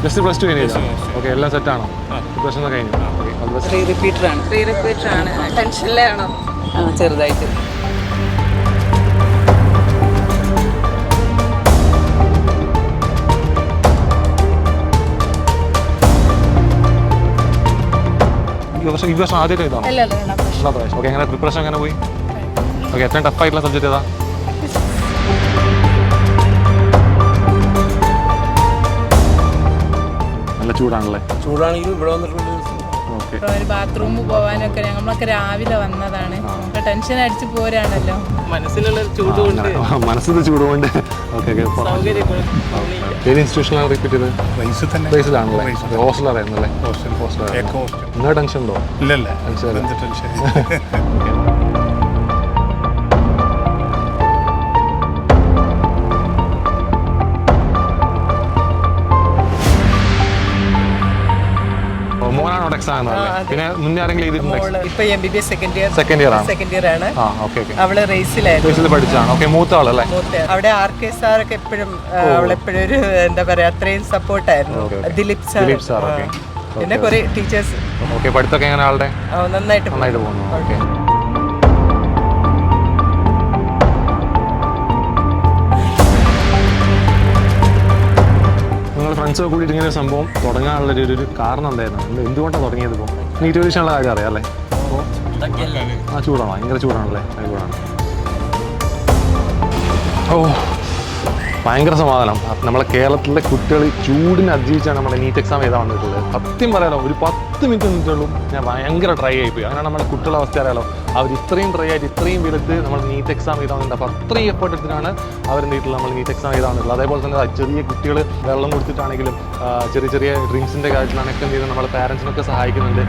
Just plus two കഴിഞ്ഞില്ല. Okay, എല്ലാം സെറ്റാണോ? Preparation കഴിഞ്ഞു. റിപ്പീറ്ററാണ്. ടെൻഷനിലാണോ? ചെറുതായിട്ട്. ഈ വർഷം ആദ്യമായിട്ട് ഇതാണോ? ഓക്കെ, എങ്ങനെ പ്രിപ്പറേഷൻ എങ്ങനെ പോയി? ഓക്കെ, ഏറ്റവും ടഫായിട്ടുള്ള സബ്ജക്റ്റ് ഏതാ? നല്ല ചൂടാണല്ലേ? ചൂടാണെങ്കിലും ഇവിടെ വന്നിട്ടുണ്ട്. ഒരു ബാത്റൂമിൽ പോകാനൊക്കെ നമ്മളൊക്കെ രാവിലെ വന്നതാണ്. ടെൻഷൻ അടിച്ച് പോരാണല്ലോ. മനസ്സിലുള്ള ചൂടുകൊണ്ട്. മനസ്സിന്റെ ചൂടുകൊണ്ട്. ഓക്കെ, ഏത് ഇൻസ്റ്റിറ്റ്യൂഷനിലാണ് റിപ്പീറ്റ് ചെയ്തത്? ബേസിലാണല്ലേ? ഹോസ്റ്റലായിരുന്നല്ലേ? നിങ്ങൾ ടെൻഷൻ ഉണ്ടോ? ഇല്ലല്ല. മോനാണ് അവിടെ എക്സാം. പിന്നെ മുന്നേ ആരെങ്കിലും MBBS സെക്കൻഡ് ഇയർ ആണ്. ഓക്കെ, അവള് റേസിൽ പഠിച്ചാണ്. ഓക്കെ, മൂത്ത ആളല്ലേ? അവിടെ RK സാറൊക്കെ എപ്പോഴും അവളെപ്പോഴും ഒരു എന്താ പറയാ അത്രയും സപ്പോർട്ടായിരുന്നു. ദിലീപ് സാർ. പിന്നെ കുറെ ടീച്ചേഴ്സ്. ഓക്കെ, പഠിത്തമൊക്കെ എങ്ങനെ ആളുടെ? നന്നായിട്ട് പോകുന്നു. ഓക്കെ, ഫ്രണ്ട്സൊക്കെ കൂടിയിട്ട് ഇങ്ങനെ ഒരു സംഭവം തുടങ്ങാനുള്ള ഒരു കാരണം എന്തായിരുന്നു? എന്തുകൊണ്ടാണ് തുടങ്ങിയത്? ഇപ്പോൾ നീറ്റ് പരീക്ഷയുള്ള കാര്യം അറിയാം അല്ലേ? അപ്പോൾ ചൂടാണ്, ഭയങ്കര ചൂടാണല്ലേ? ചൂടാണ്. ഭയങ്കര സമാധാനം. നമ്മളെ കേരളത്തിലെ കുട്ടികൾ ചൂടിനെ അതിജീവിച്ചാണ് നമ്മുടെ നീറ്റ് എക്സാം ചെയ്താൽ വന്നിട്ടുള്ളത്. സത്യം പറയാലോ, ഒരു 10 മിനിറ്റ് നിന്നിട്ടുള്ളൂ ഞാൻ ഭയങ്കര ഡ്രൈ ആയിപ്പോയി. അങ്ങനെ നമ്മുടെ കുട്ടികളുടെ അവസ്ഥ അറിയാലോ. അവർ ഇത്രയും ഡ്രൈ ആയിട്ട് ഇത്രയും വെളുത്ത് നമ്മൾ നീറ്റ് എക്സാം ചെയ്താൽ വന്നിട്ടുണ്ട്. അപ്പോൾ അത്രയും എഫേർട്ട് എടുത്തിട്ടാണ് അവരെന്തായിട്ടുള്ളത് നമ്മൾ നീറ്റ് എക്സാം ചെയ്താൽ വന്നിട്ടുള്ളത്. അതേപോലെ തന്നെ ചെറിയ കുട്ടികൾ വെള്ളം കൊടുത്തിട്ടാണെങ്കിലും ചെറിയ ചെറിയ ഡ്രിങ്ക്സിൻ്റെ കാര്യത്തിലാണൊക്കെ എന്ത് ചെയ്യുന്നത്, നമ്മളെ പാരൻസിനൊക്കെ സഹായിക്കുന്നുണ്ട്.